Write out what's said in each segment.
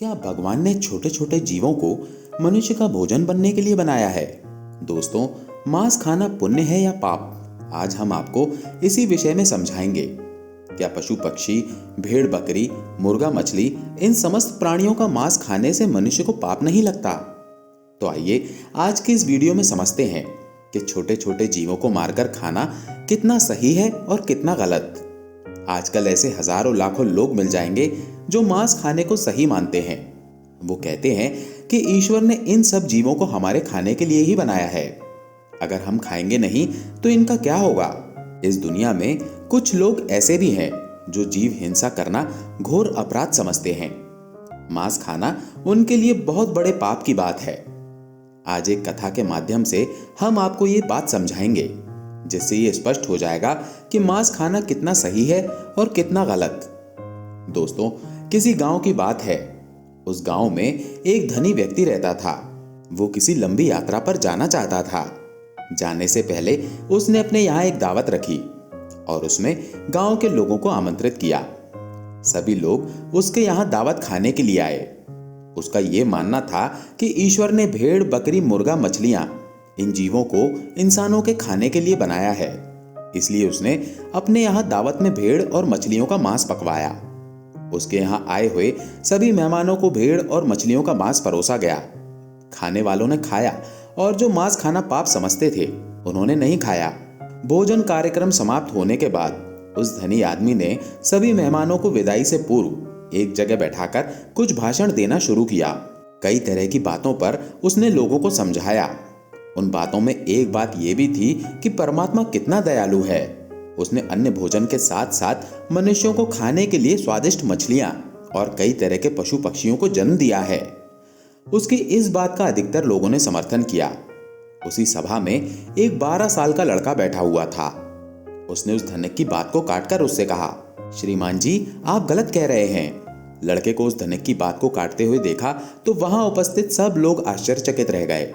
क्या भगवान ने छोटे छोटे जीवों को मनुष्य का भोजन बनने के लिए बनाया है? दोस्तों, मांस खाना पुण्य है या पाप? आज हम आपको इसी विषय में समझाएंगे। क्या पशु पक्षी, भेड़ बकरी, मुर्गा मछली, इन समस्त प्राणियों का मांस खाने से मनुष्य को पाप नहीं लगता? तो आइए आज की इस वीडियो में समझते हैं कि छोटे छोटे जीवों को मारकर खाना कितना सही है और कितना गलत। आजकल ऐसे हजारों लाखों लोग मिल जाएंगे जो मांस खाने को सही मानते हैं। वो कहते हैं कि ईश्वर ने इन सब जीवों को हमारे खाने के लिए ही बनाया है। अगर हम खाएंगे नहीं तो इनका क्या होगा? इस दुनिया में कुछ लोग ऐसे भी हैं जो जीव हिंसा करना घोर अपराध समझते हैं। मांस खाना उनके लिए बहुत बड़े पाप की बात है। आज एक कथा के माध्यम से हम आपको ये बात समझाएंगे, जिससे ये स्पष्ट हो जाएगा कि मांस खाना कितना सही है और कितना गलत। दोस्तों, किसी गांव की बात है। उस गांव में एक धनी व्यक्ति रहता था। वो किसी लंबी यात्रा पर जाना चाहता था। जाने से पहले उसने अपने यहाँ एक दावत रखी और उसमें गांव के लोगों को आमंत्रित किया। सभी लोग उसके यहाँ दावत खाने के लिए आए। उसका ये मानना था कि ईश्वर ने भेड़, बकरी, मुर्गा, मछलियां, इन जीवों को इंसानों के खाने के लिए बनाया है। इसलिए उसने अपने यहाँ दावत में भेड़ और मछलियों का मांस पकवाया। उसके यहाँ आए हुए सभी मेहमानों को भेड़ और मछलियों का मांस परोसा गया। खाने वालों ने खाया और जो मांस खाना पाप समझते थे उन्होंने नहीं खाया। भोजन कार्यक्रम समाप्त होने के बाद उस धनी आदमी ने सभी मेहमानों को विदाई से पूर्व एक जगह बैठाकर कुछ भाषण देना शुरू किया। कई तरह की बातों पर उसने लोगों को समझाया। उन बातों में एक बात यह भी थी कि परमात्मा कितना दयालु है। उसने अन्य भोजन के साथ साथ मनुष्यों को खाने के लिए स्वादिष्ट मछलियां और कई तरह के पशु पक्षियों को जन्म दिया है। उसकी इस बात का अधिकतर लोगों ने समर्थन किया। उसी सभा में एक 12 साल का लड़का बैठा हुआ था। उसने उस धनिक की बात को काटकर उससे कहा, श्रीमान जी, आप गलत कह रहे हैं। लड़के को उस धनिक की बात को काटते हुए देखा तो वहां उपस्थित सब लोग आश्चर्यचकित रह गए।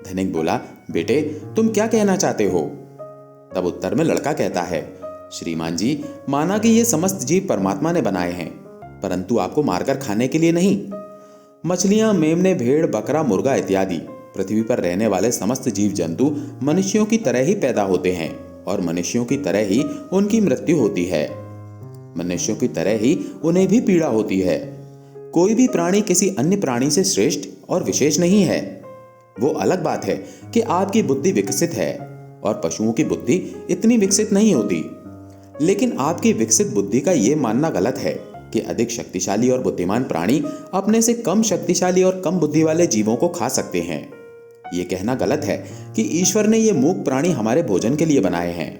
धनिक बोला, बेटे, तुम क्या कहना चाहते हो? तब उत्तर में लड़का कहता है, श्रीमान जी, माना कि ये समस्त जीव परमात्मा ने बनाए हैं, परंतु आपको मारकर खाने के लिए नहीं। मछलियां, मेमने, भेड़, बकरा, मुर्गा इत्यादि पृथ्वी पर रहने वाले समस्त जीव जंतु मनुष्यों की तरह ही पैदा होते हैं और मनुष्यों की तरह ही उनकी मृत्यु होती है। मनुष्यों की तरह ही उन्हें भी पीड़ा होती है। कोई भी प्राणी किसी अन्य प्राणी से श्रेष्ठ और विशेष नहीं है। वो अलग बात है कि आपकी बुद्धि विकसित है और पशुओं की बुद्धि इतनी विकसित नहीं होती। लेकिन आपकी विकसित बुद्धि का यह मानना गलत है कि अधिक शक्तिशाली और बुद्धिमान प्राणी अपने से कम शक्तिशाली और कम बुद्धि वाले जीवों को खा सकते हैं। यह कहना गलत है कि ईश्वर ने ये मूक प्राणी हमारे भोजन के लिए बनाए हैं।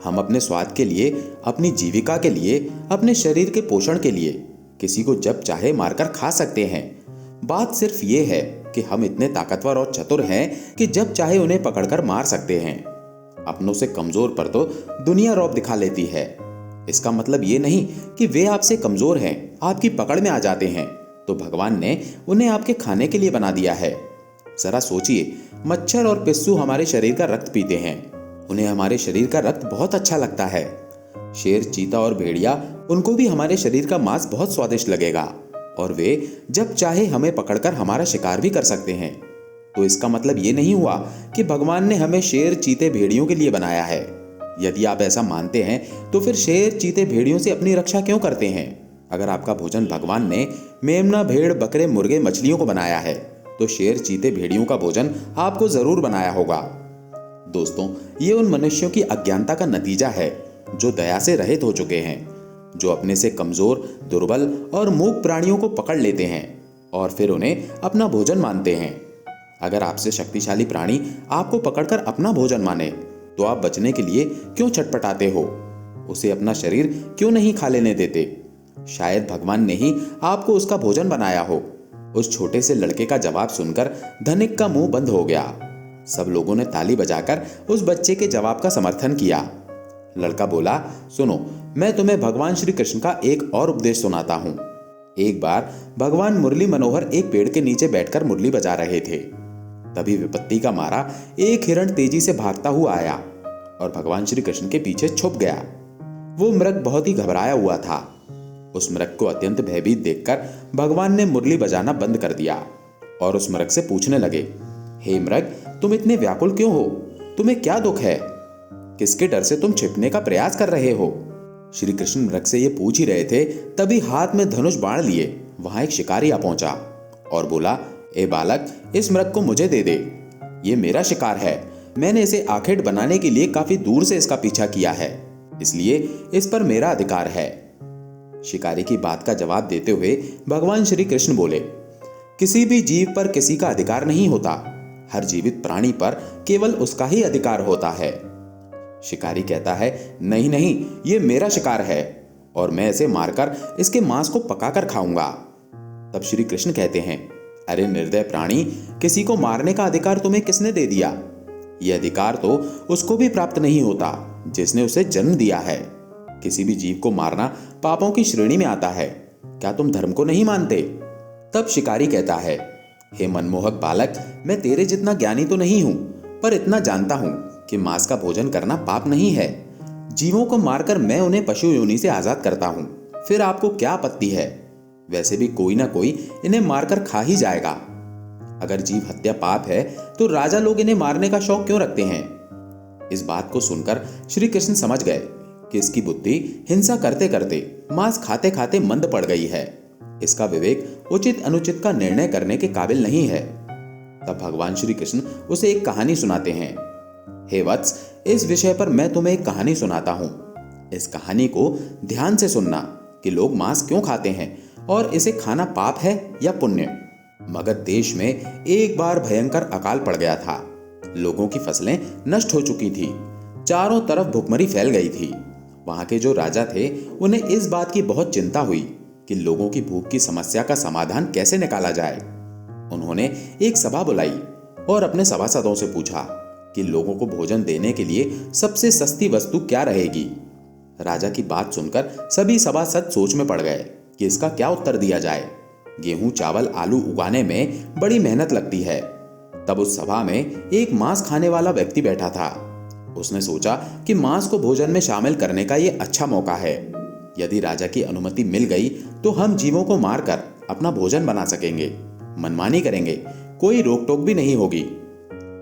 हम अपने स्वाद के लिए, अपनी जीविका के लिए, अपने शरीर के पोषण के लिए किसी को जब चाहे मारकर खा सकते हैं। बात सिर्फ ये है कि हम इतने ताकतवर और चतुर हैं कि जब चाहे उन्हें पकड़कर मार सकते हैं। अपनों से कमजोर पर तो दुनिया रौब दिखा लेती है। इसका मतलब ये नहीं कि वे आपसे कमजोर हैं, आपकी पकड़ में आ जाते हैं तो भगवान ने उन्हें आपके खाने के लिए बना दिया है। जरा सोचिए, मच्छर और पिस्सू हमारे शरीर का रक्त पीते हैं। उन्हें हमारे शरीर का रक्त बहुत अच्छा लगता है। शेर, चीता और भेड़िया, उनको भी हमारे शरीर का मांस बहुत स्वादिष्ट लगेगा और वे जब चाहे हमें पकड़कर हमारा शिकार भी कर सकते हैं। तो इसका मतलब ये नहीं हुआ कि भगवान ने हमें शेर, चीते, भेड़ियों के लिए बनाया है। यदि आप ऐसा मानते हैं तो फिर शेर, चीते, भेड़ियों से अपनी रक्षा क्यों करते हैं? अगर आपका भोजन भगवान ने मेमना, भेड़, बकरे, मुर्गे, मछलियों को बनाया है तो शेर, चीते, भेड़ियों का भोजन आपको जरूर बनाया होगा। दोस्तों, ये उन मनुष्यों की अज्ञानता का नतीजा है जो दया से रहित हो चुके हैं, जो अपने से कमजोर, दुर्बल और मूक प्राणियों को पकड़ लेते हैं और फिर उन्हें अपना भोजन मानते हैं। अगर आपसे शक्तिशाली प्राणी आपको पकड़कर अपना भोजन माने तो आप बचने के लिए क्यों छटपटाते हो? उसे अपना शरीर क्यों नहीं खा लेने देते? शायद भगवान ने ही आपको उसका भोजन बनाया हो। उस छोटे से लड़के का जवाब सुनकर धनिक का मुंह बंद हो गया। सब लोगों ने ताली बजाकर उस बच्चे के जवाब का समर्थन किया। लड़का बोला, सुनो, मैं तुम्हें भगवान श्री कृष्ण का एक और उपदेश सुनाता हूँ। एक बार भगवान मुरली मनोहर एक पेड़ के नीचे बैठकर मुरली बजा रहे थे। तभी विपत्ति का मारा एक हिरण तेजी से भागता हुआ आया और भगवान श्री कृष्ण के पीछे छुप गया। वो मृग बहुत ही घबराया हुआ था। उस मृग को अत्यंत भयभीत देखकर भगवान ने मुरली बजाना बंद कर दिया और उस मृग से पूछने लगे, हे मृग, तुम इतने व्याकुल क्यों हो? तुम्हें क्या दुख है? किसके डर से तुम छिपने का प्रयास कर रहे हो? श्री कृष्ण मृग से ये पूछ ही रहे थे, तभी हाथ में धनुष बाण लिए वहां एक शिकारी आ पहुंचा और बोला, ए बालक, इस मृग को मुझे दे दे। ये मेरा शिकार है। मैंने इसे आखेट बनाने के लिए काफी दूर से इसका पीछा किया है, इसलिए इस पर मेरा अधिकार है। शिकारी की बात का जवाब देते हुए भगवान श्री कृष्ण बोले, किसी भी जीव पर किसी का अधिकार नहीं होता। हर जीवित प्राणी पर केवल उसका ही अधिकार होता है। शिकारी कहता है, नहीं नहीं, ये मेरा शिकार है और मैं इसे मारकर इसके मांस को पकाकर खाऊंगा। तब श्री कृष्ण कहते हैं, अरे निर्दय प्राणी, किसी को मारने का अधिकार तुम्हें किसने दे दिया? यह अधिकार तो उसको भी प्राप्त नहीं होता जिसने उसे जन्म दिया है। किसी भी जीव को मारना पापों की श्रेणी में आता है। क्या तुम धर्म को नहीं मानते? तब शिकारी कहता है, हे मनमोहक बालक, मैं तेरे जितना ज्ञानी तो नहीं हूं, पर इतना जानता हूं कि मांस का भोजन करना पाप नहीं है। जीवों को मारकर मैं उन्हें पशु योनि से आजाद करता हूं। फिर आपको क्या आपत्ति है? वैसे भी कोई ना कोई इन्हें मारकर खा ही जाएगा। अगर जीव हत्या पाप है तो राजा लोग इन्हें मारने का शौक क्यों रखते हैं? इस बात को सुनकर श्री कृष्ण समझ गए कि इसकी बुद्धि हिंसा करते करते, मांस खाते खाते मंद पड़ गई है। इसका विवेक उचित अनुचित का निर्णय करने के काबिल नहीं है। तब भगवान श्री कृष्ण उसे एक कहानी सुनाते हैं। हे वत्स, इस विषय पर मैं तुम्हें एक कहानी सुनाता हूं। इस कहानी को ध्यान से सुनना कि लोग मांस क्यों खाते हैं और इसे खाना पाप है या पुण्य। मगध देश में एक बार भयंकर अकाल पड़ गया था। लोगों की फसलें नष्ट हो चुकी थी। चारों तरफ भुखमरी फैल गई थी। वहां के जो राजा थे, उन्हें इस बात की बहुत चिंता हुई कि लोगों की भूख की समस्या का समाधान कैसे निकाला जाए। उन्होंने एक सभा बुलाई और अपने सभासदों से पूछा कि लोगों को भोजन देने के लिए सबसे सस्ती वस्तु क्या रहेगी। राजा की बात सुनकर सभी सभासद सोच में पड़ गए कि इसका क्या उत्तर दिया जाए। गेहूं, चावल, आलू उगाने में बड़ी मेहनत लगती है। तब उस सभा में एक मांस खाने वाला व्यक्ति बैठा था। उसने सोचा कि मांस को भोजन में शामिल करने का यह अच्छा मौका है। यदि राजा की अनुमति मिल गई तो हम जीवों को मारकर अपना भोजन बना सकेंगे। मनमानी करेंगे, कोई रोक टोक भी नहीं होगी।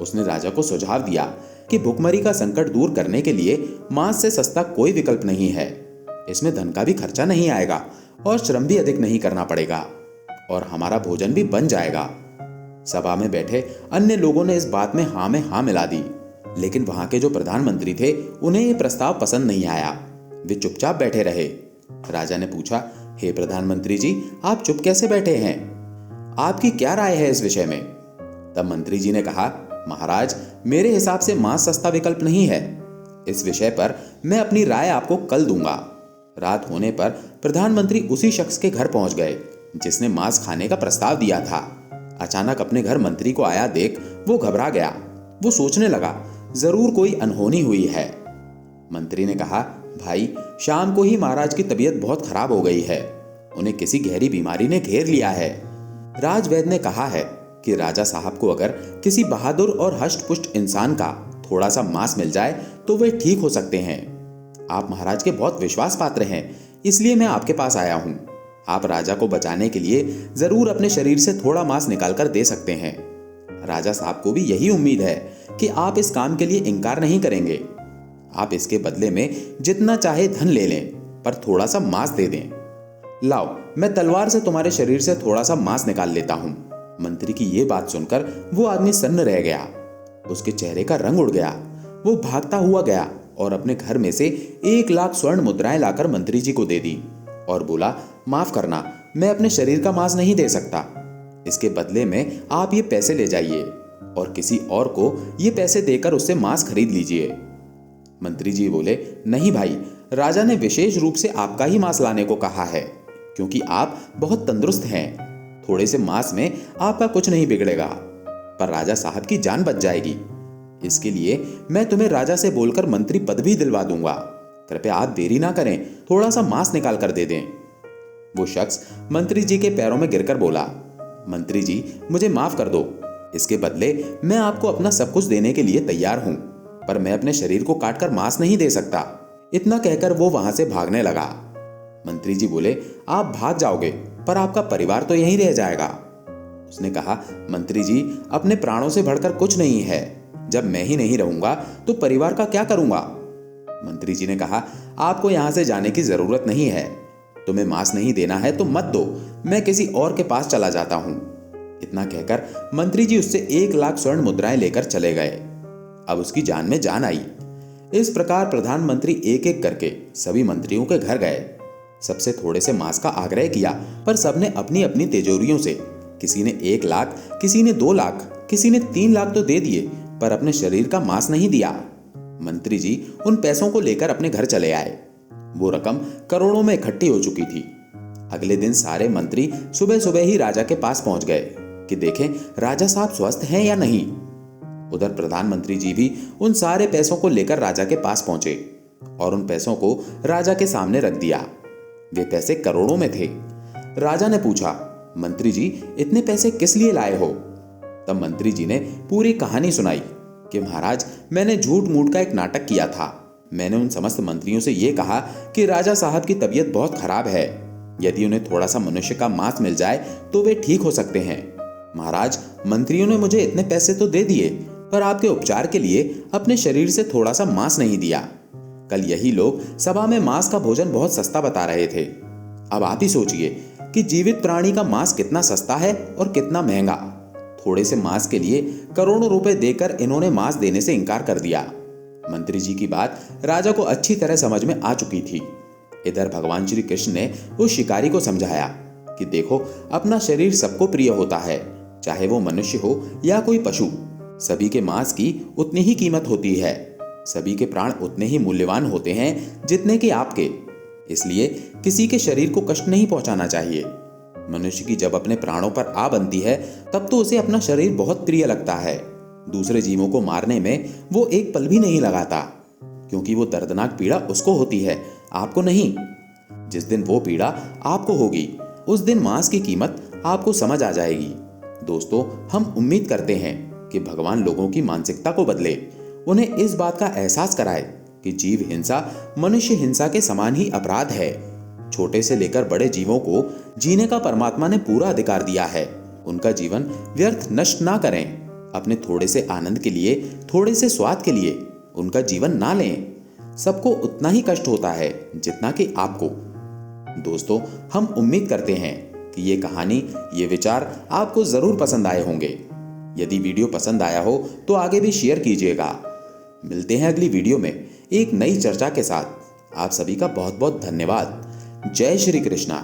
उसने राजा को सुझाव दिया कि भुखमरी का संकट दूर करने के लिए मांस से सस्ता कोई विकल्प नहीं है। इसमें धन का भी खर्चा नहीं आएगा और श्रम भी अधिक नहीं करना पड़ेगा और हमारा भोजन भी बन जाएगा। सभा में बैठे अन्य लोगों ने इस बात में हाँ मिला दी, लेकिन वहां के जो प्रधानमंत्री थे, उन्हें यह प्रस्ताव पसंद नहीं आया। वे चुपचाप बैठे रहे। राजा ने पूछा, हे प्रधानमंत्री जी, आप चुप कैसे बैठे हैं? आपकी क्या राय है इस विषय में? तब मंत्री जी ने कहा, महाराज, मेरे हिसाब से मांस सस्ता विकल्प नहीं है। इस विषय पर मैं अपनी राय आपको कल दूंगा। रात होने पर प्रधानमंत्री उसी शख्स के घर पहुंच गए जिसने मांस खाने का प्रस्ताव दिया था। अचानक अपने घर मंत्री को आया देख वो घबरा गया। वो सोचने लगा, जरूर कोई अनहोनी हुई है। मंत्री ने कहा, भाई, शाम को ही महाराज की तबीयत बहुत खराब हो गई है। उन्हें किसी गहरी बीमारी ने घेर लिया है। राजवैद्य ने कहा है कि राजा साहब को अगर किसी बहादुर और हष्ट-पुष्ट इंसान का थोड़ा सा मांस मिल जाए तो वे ठीक हो सकते हैं। आप महाराज के बहुत विश्वास पात्र हैं, इसलिए मैं आपके पास आया हूं। आप राजा को बचाने के लिए जरूर अपने शरीर से थोड़ा मांस निकालकर दे सकते हैं। राजा साहब को भी यही उम्मीद है कि आप इस काम के लिए इनकार नहीं करेंगे। आप इसके बदले में जितना चाहे धन ले लें, पर थोड़ा सा मांस दे दें। लाओ, मैं तलवार से तुम्हारे शरीर से थोड़ा सा मांस निकाल लेता हूं। मंत्री की यह बात सुनकर वो आदमी सन्न रह गया। उसके चेहरे का रंग उड़ गया। वो भागता हुआ गया और अपने घर में से 1,00,000 स्वर्ण मुद्राएं लाकर मंत्री जी को दे दी और बोला, माफ करना, मैं अपने शरीर का मांस नहीं दे सकता। इसके बदले में आप ये पैसे ले जाइए और किसी और को ये पैसे देकर उससे मांस खरीद लीजिए। मंत्री जी बोले, नहीं भाई, राजा ने विशेष रूप से आपका ही मांस लाने को कहा है, क्योंकि आप बहुत तंदुरुस्त हैं। थोड़े से मांस में आपका कुछ नहीं बिगड़ेगा, पर राजा साहब की जान बच जाएगी। इसके लिए मैं तुम्हें राजा से बोलकर मंत्री पद भी दिलवा दूंगा। कृपया आप देरी ना करें, थोड़ा सा मांस निकाल कर दे दें। वो शख्स मंत्री जी के पैरों में गिरकर बोला, मंत्री जी, मुझे माफ कर दो। इसके बदले मैं आपको अपना सब कुछ देने के लिए तैयार हूं, पर मैं अपने शरीर को काटकर मांस नहीं दे सकता। इतना कहकर वो वहां से भागने लगा। मंत्री जी बोले, आप भाग जाओगे पर आपका परिवार तो यहीं रह जाएगा। उसने कहा, मंत्री जी, अपने प्राणों से बढ़कर कुछ नहीं है। जब मैं ही नहीं रहूंगा तो परिवार का क्या करूंगा? मंत्री जी ने कहा, आपको यहां से जाने की जरूरत नहीं है। तुम्हें मांस नहीं देना है तो मत दो, मैं किसी और के पास चला जाता हूं। इतना कहकर मंत्री जी उससे 1 लाख स्वर्ण मुद्राएं लेकर चले गए। अब उसकी जान में जान आई। इस प्रकार प्रधानमंत्री एक एक करके सभी मंत्रियों के घर गए। सबसे थोड़े से मांस का आग्रह किया, पर सबने अपनी अपनी तिजोरियों से, किसी ने 1 लाख, किसी ने 2 लाख, किसी ने 3 लाख तो दे दिए, पर अपने शरीर का मांस नहीं दिया। मंत्री जी उन पैसों को लेकर अपने घर चले आए। वो रकम करोड़ों में इकट्ठी हो चुकी थी। अगले दिन सारे मंत्री सुबह सुबह ही राजा के पास पहुंच गए कि देखें राजा साहब स्वस्थ हैं या नहीं। उधर प्रधानमंत्री जी भी उन सारे पैसों को लेकर राजा के पास पहुंचे और उन पैसों को राजा के सामने रख दिया। वे पैसे करोड़ों में थे। राजा ने पूछा, मंत्री जी, इतने पैसे किस लिए लाए हो? तब मंत्री जी ने पूरी कहानी सुनाई कि महाराज, मैंने झूठ मूठ का एक नाटक किया था। मैंने उन समस्त मंत्रियों से यह कहा कि राजा साहब की तबीयत बहुत खराब है, यदि उन्हें थोड़ा सा मनुष्य का मांस मिल जाए तो वे ठीक हो सकते हैं। महाराज, मंत्रियों ने मुझे इतने पैसे तो दे दिए, पर आपके उपचार के लिए अपने शरीर से थोड़ा सा मांस नहीं दिया। कल यही लोग सभा में मांस का भोजन बहुत सस्ता बता रहे थे। अब आप ही सोचिए कि जीवित प्राणी का मांस कितना सस्ता है और कितना महंगा। थोड़े से मांस के लिए करोड़ों रुपए देकर इन्होंने मांस देने से इनकार कर दिया। मंत्री जी की बात राजा को अच्छी तरह समझ में आ चुकी थी। इधर भगवान श्री कृष्ण ने उस शिकारी को समझाया कि देखो, अपना शरीर सबको प्रिय होता है, चाहे वो मनुष्य हो या कोई पशु। सभी के मांस की उतनी ही कीमत होती है। सभी के प्राण उतने ही मूल्यवान होते हैं जितने कि आपके। इसलिए किसी के शरीर को कष्ट नहीं पहुंचाना चाहिए। मनुष्य की जब अपने प्राणों पर आ बनती है तब तो उसे अपना शरीर बहुत प्रिय लगता है। दूसरे जीवों को मारने में वो एक पल भी नहीं लगाता, क्योंकि वो दर्दनाक पीड़ा उसको होती है, आपको नहीं। जिस दिन वो पीड़ा आपको होगी, उस दिन मांस की कीमत आपको समझ आ जाएगी। दोस्तों, हम उम्मीद करते हैं कि भगवान लोगों की मानसिकता को बदले, उन्हें इस बात का एहसास कराए कि जीव हिंसा मनुष्य हिंसा के समान ही अपराध है। छोटे से लेकर बड़े जीवों को जीने का परमात्मा ने पूरा अधिकार दिया है। उनका जीवन व्यर्थ नष्ट ना करें। अपने थोड़े से आनंद के लिए, थोड़े से स्वाद के लिए उनका जीवन ना लें। सबको उतना ही कष्ट होता है जितना कि आपको। दोस्तों, हम उम्मीद करते हैं कि ये कहानी, ये विचार आपको जरूर पसंद आए होंगे। यदि वीडियो पसंद आया हो तो आगे भी शेयर कीजिएगा। मिलते हैं अगली वीडियो में एक नई चर्चा के साथ। आप सभी का बहुत बहुत धन्यवाद। जय श्री कृष्णा।